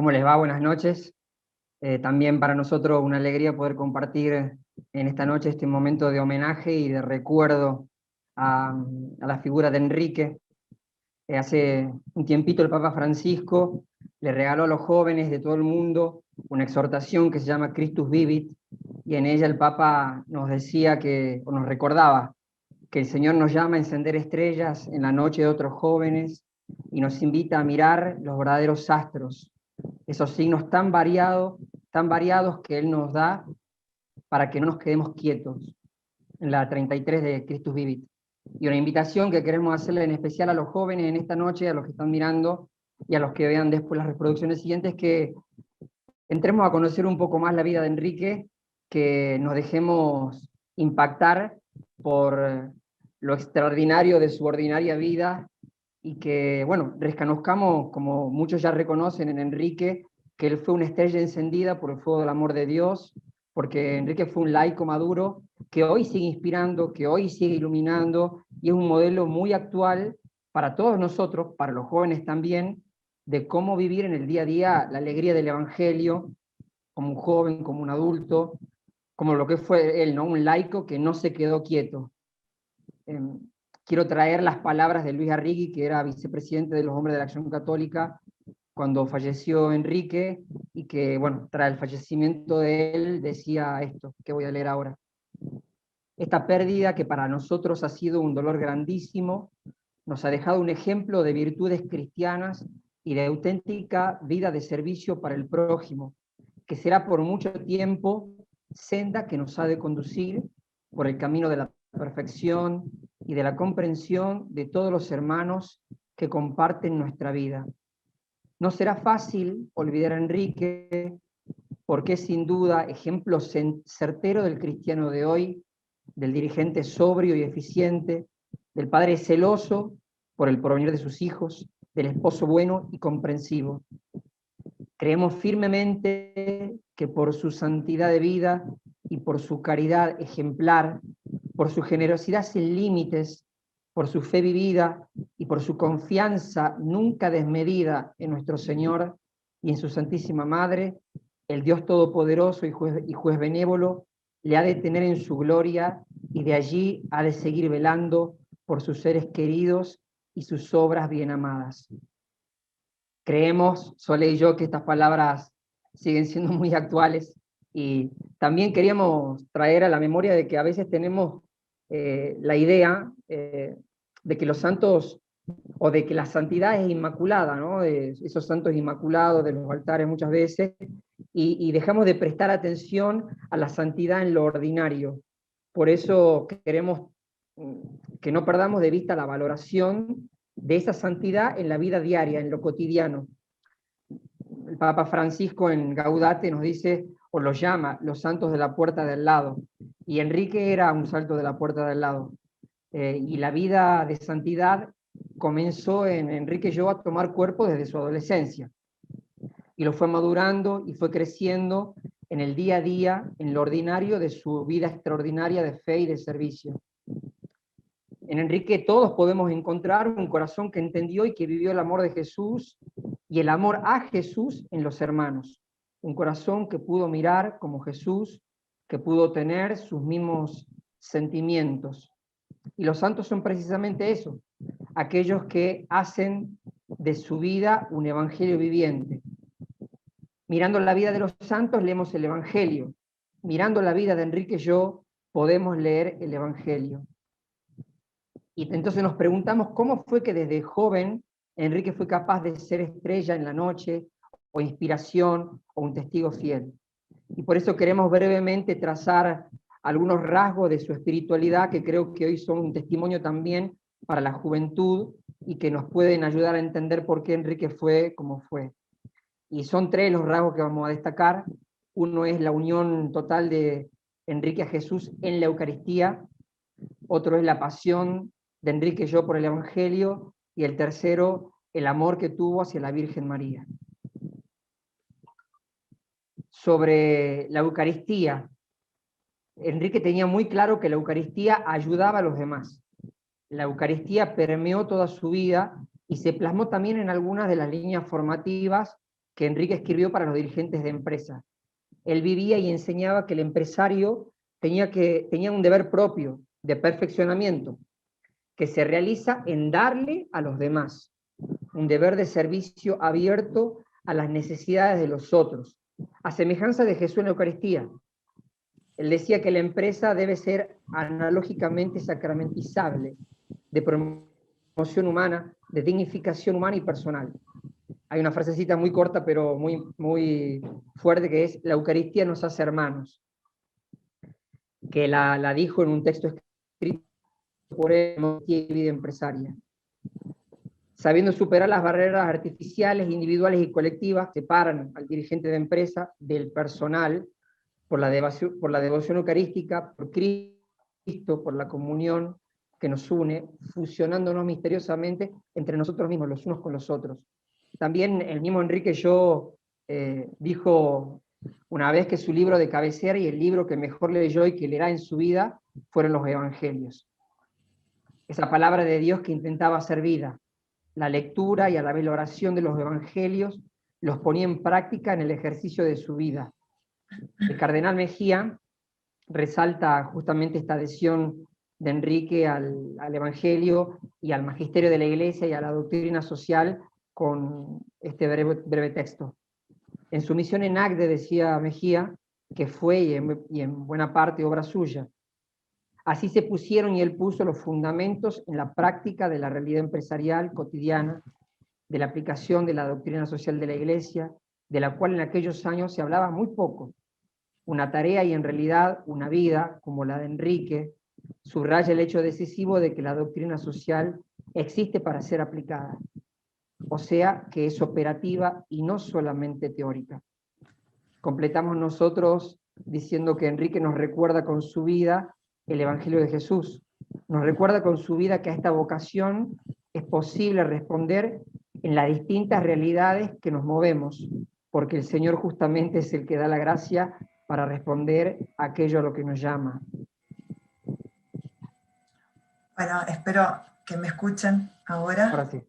¿Cómo les va? Buenas noches. También para nosotros una alegría poder compartir en esta noche este momento de homenaje y de recuerdo a la figura de Enrique. Hace un tiempito el Papa Francisco le regaló a los jóvenes de todo el mundo una exhortación que se llama Christus Vivit, y en ella el Papa nos decía o nos recordaba que el Señor nos llama a encender estrellas en la noche de otros jóvenes y nos invita a mirar los verdaderos astros, esos signos tan variados que Él nos da para que no nos quedemos quietos, en la 33 de Christus Vivit. Y una invitación que queremos hacerle en especial a los jóvenes en esta noche, a los que están mirando y a los que vean después las reproducciones siguientes, que entremos a conocer un poco más la vida de Enrique, que nos dejemos impactar por lo extraordinario de su ordinaria vida, y que, bueno, reconozcamos, como muchos ya reconocen en Enrique, que él fue una estrella encendida por el fuego del amor de Dios, porque Enrique fue un laico maduro que hoy sigue inspirando, que hoy sigue iluminando, y es un modelo muy actual para todos nosotros, para los jóvenes también, de cómo vivir en el día a día la alegría del Evangelio, como un joven, como un adulto, como lo que fue él, ¿no? Un laico que no se quedó quieto. Quiero traer las palabras de Luis Arrighi, que era vicepresidente de los Hombres de la Acción Católica cuando falleció Enrique, y que, bueno, tras el fallecimiento de él decía esto, que voy a leer ahora. Esta pérdida, que para nosotros ha sido un dolor grandísimo, nos ha dejado un ejemplo de virtudes cristianas y de auténtica vida de servicio para el prójimo, que será por mucho tiempo senda que nos ha de conducir por el camino de la perfección y de la comprensión de todos los hermanos que comparten nuestra vida. No será fácil olvidar a Enrique, porque es sin duda ejemplo certero del cristiano de hoy, del dirigente sobrio y eficiente, del padre celoso por el porvenir de sus hijos, del esposo bueno y comprensivo. Creemos firmemente que por su santidad de vida y por su caridad ejemplar, por su generosidad sin límites, por su fe vivida y por su confianza nunca desmedida en nuestro Señor y en su Santísima Madre, el Dios Todopoderoso y juez benévolo le ha de tener en su gloria, y de allí ha de seguir velando por sus seres queridos y sus obras bien amadas. Creemos, Sole y yo, que estas palabras siguen siendo muy actuales, y también queríamos traer a la memoria de que a veces tenemos la idea de que los santos, o de que la santidad es inmaculada, ¿no? De esos santos inmaculados de los altares muchas veces, y dejamos de prestar atención a la santidad en lo ordinario. Por eso queremos que no perdamos de vista la valoración de esa santidad en la vida diaria, en lo cotidiano. El Papa Francisco en Gaudate nos dice, o los llama, los santos de la puerta del lado, y Enrique era un santo de la puerta del lado. Y la vida de santidad comenzó en Enrique Yo a tomar cuerpo desde su adolescencia, y lo fue madurando y fue creciendo en el día a día, en lo ordinario de su vida extraordinaria de fe y de servicio. En Enrique todos podemos encontrar un corazón que entendió y que vivió el amor de Jesús y el amor a Jesús en los hermanos. Un corazón que pudo mirar como Jesús, que pudo tener sus mismos sentimientos. Y los santos son precisamente eso, aquellos que hacen de su vida un evangelio viviente. Mirando la vida de los santos leemos el Evangelio. Mirando la vida de Enrique Yo podemos leer el Evangelio. Y entonces nos preguntamos cómo fue que desde joven Enrique fue capaz de ser estrella en la noche, o inspiración, o un testigo fiel. Y por eso queremos brevemente trazar algunos rasgos de su espiritualidad, que creo que hoy son un testimonio también para la juventud, y que nos pueden ayudar a entender por qué Enrique fue como fue. Y son tres los rasgos que vamos a destacar. Uno es la unión total de Enrique a Jesús en la Eucaristía, otro es la pasión de Enrique Yo por el Evangelio, y el tercero, el amor que tuvo hacia la Virgen María. Sobre la Eucaristía, Enrique tenía muy claro que la Eucaristía ayudaba a los demás. La Eucaristía permeó toda su vida y se plasmó también en algunas de las líneas formativas que Enrique escribió para los dirigentes de empresa. Él vivía y enseñaba que el empresario tenía un deber propio de perfeccionamiento, que se realiza en darle a los demás, un deber de servicio abierto a las necesidades de los otros, a semejanza de Jesús en la Eucaristía. Él decía que la empresa debe ser analógicamente sacramentizable, de promoción humana, de dignificación humana y personal. Hay una frasecita muy corta pero muy fuerte que es: la Eucaristía nos hace hermanos, que la dijo en un texto escrito por él en Vida Empresaria. Sabiendo superar las barreras artificiales, individuales y colectivas que separan al dirigente de empresa del personal, por la devoción eucarística, por Cristo, por la comunión que nos une, fusionándonos misteriosamente entre nosotros mismos, los unos con los otros. También el mismo Enrique Yo dijo una vez que su libro de cabecera y el libro que mejor leyó y que leerá en su vida fueron los Evangelios. Esa palabra de Dios que intentaba hacer vida. La lectura y a la vez la oración de los Evangelios los ponía en práctica en el ejercicio de su vida. El cardenal Mejía resalta justamente esta adhesión de Enrique al Evangelio y al magisterio de la Iglesia y a la doctrina social con este breve texto. En su misión en Agde, decía Mejía, que fue y en buena parte obra suya. Así se pusieron y él puso los fundamentos en la práctica de la realidad empresarial cotidiana, de la aplicación de la doctrina social de la Iglesia, de la cual en aquellos años se hablaba muy poco. Una tarea y en realidad una vida, como la de Enrique, subraya el hecho decisivo de que la doctrina social existe para ser aplicada, o sea, que es operativa y no solamente teórica. Completamos nosotros diciendo que Enrique nos recuerda con su vida el Evangelio de Jesús, nos recuerda con su vida que a esta vocación es posible responder en las distintas realidades que nos movemos, porque el Señor justamente es el que da la gracia para responder a aquello a lo que nos llama. Bueno, espero que me escuchen ahora. Ahora sí.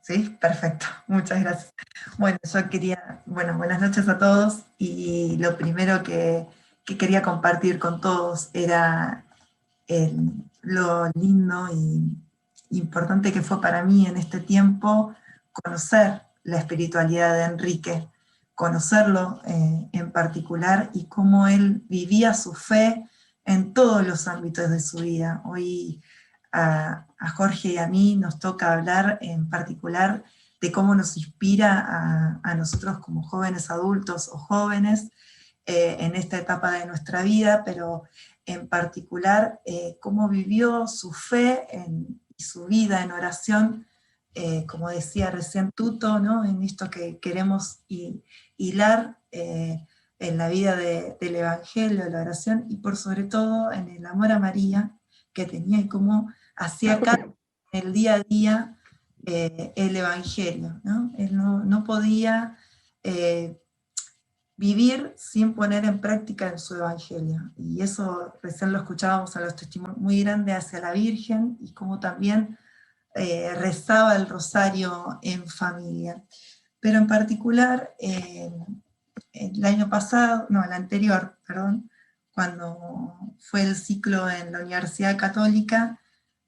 Sí, perfecto, muchas gracias. Bueno, yo quería, buenas noches a todos, y lo primero que quería compartir con todos era lo lindo y importante que fue para mí en este tiempo conocer la espiritualidad de Enrique, conocerlo en particular y cómo él vivía su fe en todos los ámbitos de su vida. Hoy a Jorge y a mí nos toca hablar en particular de cómo nos inspira a nosotros como jóvenes adultos o jóvenes en esta etapa de nuestra vida, pero en particular cómo vivió su fe y su vida en oración, como decía recién Tuto, ¿no? En esto que queremos hilar en la vida del Evangelio, de la oración, y por sobre todo en el amor a María que tenía y cómo hacía cada en el día a día el Evangelio, ¿no? Él no podía vivir sin poner en práctica en su Evangelio. Y eso recién lo escuchábamos a los testimonios muy grandes hacia la Virgen, y cómo también rezaba el rosario en familia. Pero en particular, el año pasado, no, el anterior, perdón, cuando fue el ciclo en la Universidad Católica,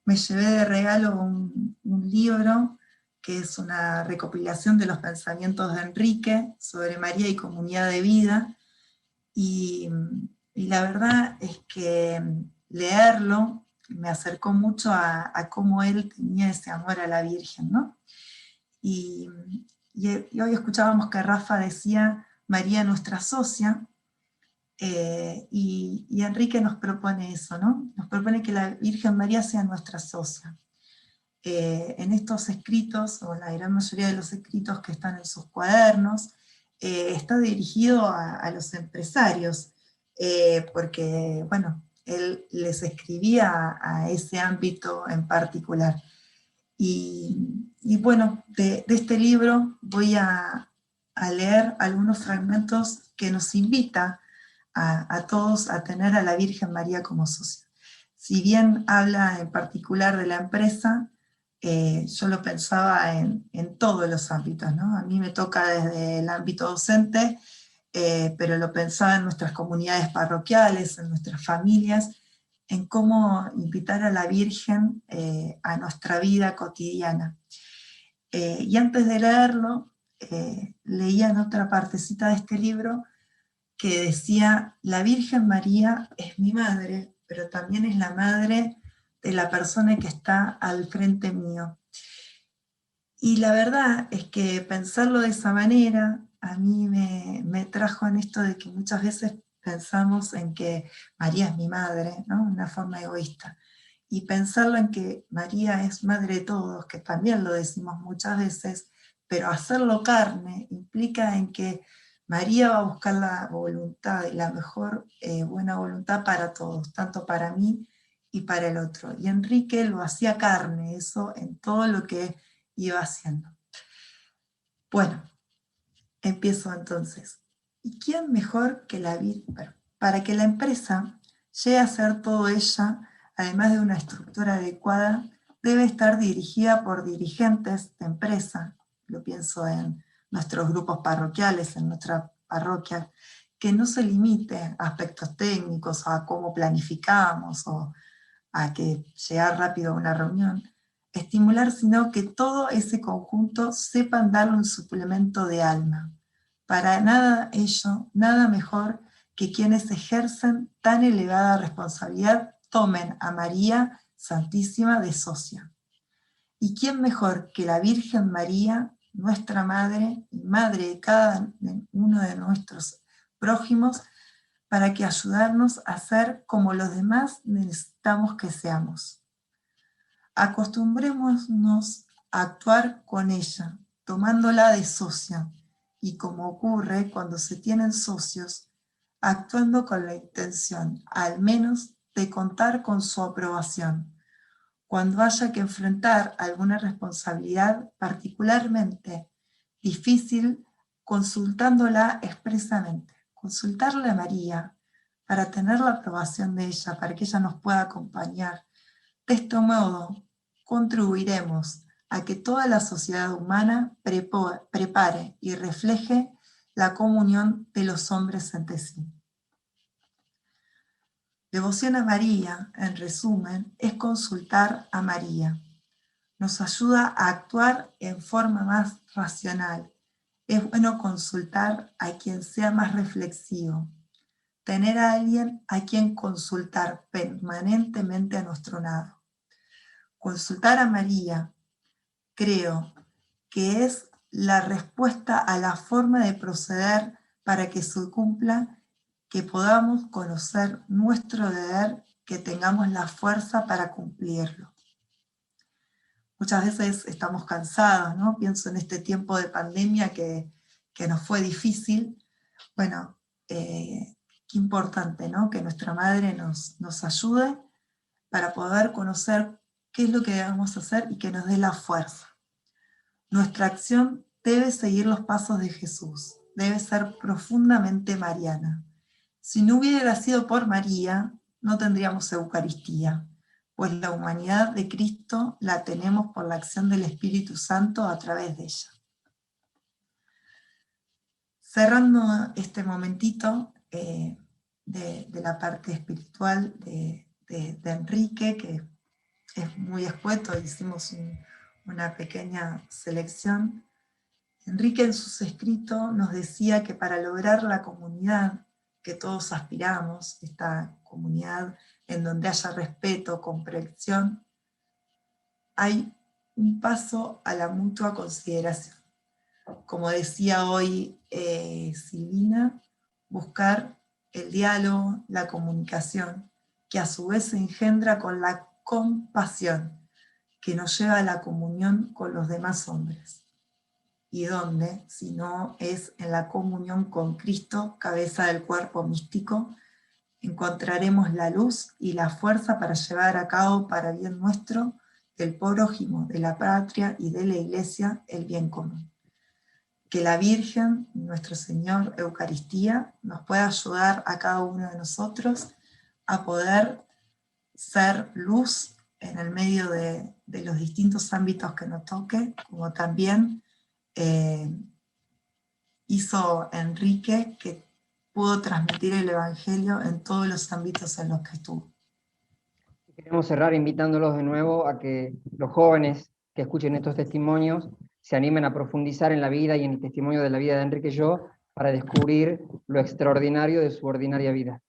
me llevé de regalo un libro que es una recopilación de los pensamientos de Enrique sobre María y comunidad de vida, y la verdad es que leerlo me acercó mucho a cómo él tenía ese amor a la Virgen, ¿no? Y hoy escuchábamos que Rafa decía María nuestra socia, y Enrique nos propone eso, ¿no? Nos propone que la Virgen María sea nuestra socia. En estos escritos, o la gran mayoría de los escritos que están en sus cuadernos, está dirigido a los empresarios, porque, bueno, él les escribía a ese ámbito en particular. Y bueno, de este libro voy a leer algunos fragmentos que nos invita a todos a tener a la Virgen María como socia. Si bien habla en particular de la empresa, yo lo pensaba en todos los ámbitos, ¿no? A mí me toca desde el ámbito docente, pero lo pensaba en nuestras comunidades parroquiales, en nuestras familias, en cómo invitar a la Virgen a nuestra vida cotidiana. Y antes de leerlo, leía en otra partecita de este libro que decía: la Virgen María es mi madre, pero también es la madre de la persona que está al frente mío. Y la verdad es que pensarlo de esa manera a mí me trajo en esto de que muchas veces pensamos en que María es mi madre, ¿no? Una forma egoísta. Y pensarlo en que María es madre de todos, que también lo decimos muchas veces, pero hacerlo carne implica en que María va a buscar la voluntad y la mejor buena voluntad para todos, tanto para mí y para el otro. Y Enrique lo hacía carne, eso en todo lo que iba haciendo. Bueno, empiezo entonces. ¿Y quién mejor que la Virgen para que la empresa llegue a ser todo ella, además de una estructura adecuada, debe estar dirigida por dirigentes de empresa? Lo pienso en nuestros grupos parroquiales, en nuestra parroquia, que no se limite a aspectos técnicos, a cómo planificamos o a que llegar rápido a una reunión, estimular, sino que todo ese conjunto sepan darle un suplemento de alma. Para nada ello, nada mejor que quienes ejercen tan elevada responsabilidad tomen a María Santísima de socia. ¿Y quién mejor que la Virgen María, nuestra Madre y Madre de cada uno de nuestros prójimos, para que ayudarnos a ser como los demás necesitamos que seamos? Acostumbrémonos a actuar con ella, tomándola de socia, y como ocurre cuando se tienen socios, actuando con la intención, al menos, de contar con su aprobación, cuando haya que enfrentar alguna responsabilidad particularmente difícil, consultándola expresamente. Consultarle a María para tener la aprobación de ella, para que ella nos pueda acompañar. De este modo, contribuiremos a que toda la sociedad humana prepare y refleje la comunión de los hombres entre sí. Devoción a María, en resumen, es consultar a María. Nos ayuda a actuar en forma más racional. Es bueno consultar a quien sea más reflexivo. Tener a alguien a quien consultar permanentemente a nuestro lado. Consultar a María, creo que es la respuesta a la forma de proceder para que se cumpla, que podamos conocer nuestro deber, que tengamos la fuerza para cumplirlo. Muchas veces estamos cansados, ¿no? Pienso en este tiempo de pandemia que nos fue difícil. Bueno, qué importante, ¿no? Que nuestra Madre nos ayude para poder conocer qué es lo que debemos hacer y que nos dé la fuerza. Nuestra acción debe seguir los pasos de Jesús, debe ser profundamente mariana. Si no hubiera sido por María, no tendríamos Eucaristía, pues la humanidad de Cristo la tenemos por la acción del Espíritu Santo a través de ella. Cerrando este momentito de la parte espiritual de Enrique, que es muy escueto, hicimos una pequeña selección. Enrique en sus escritos nos decía que para lograr la comunidad que todos aspiramos, esta comunidad en donde haya respeto, comprensión, hay un paso a la mutua consideración. Como decía hoy Silvina, buscar el diálogo, la comunicación, que a su vez se engendra con la compasión, que nos lleva a la comunión con los demás hombres. ¿Y dónde? Si no es en la comunión con Cristo, cabeza del cuerpo místico, encontraremos la luz y la fuerza para llevar a cabo para bien nuestro, del prójimo, de la patria y de la Iglesia, el bien común. Que la Virgen, nuestro Señor Eucaristía, nos pueda ayudar a cada uno de nosotros a poder ser luz en el medio de los distintos ámbitos que nos toque, como también hizo Enrique, que pudo transmitir el Evangelio en todos los ámbitos en los que estuvo. Queremos cerrar invitándolos de nuevo a que los jóvenes que escuchen estos testimonios se animen a profundizar en la vida y en el testimonio de la vida de Enrique Yo para descubrir lo extraordinario de su ordinaria vida.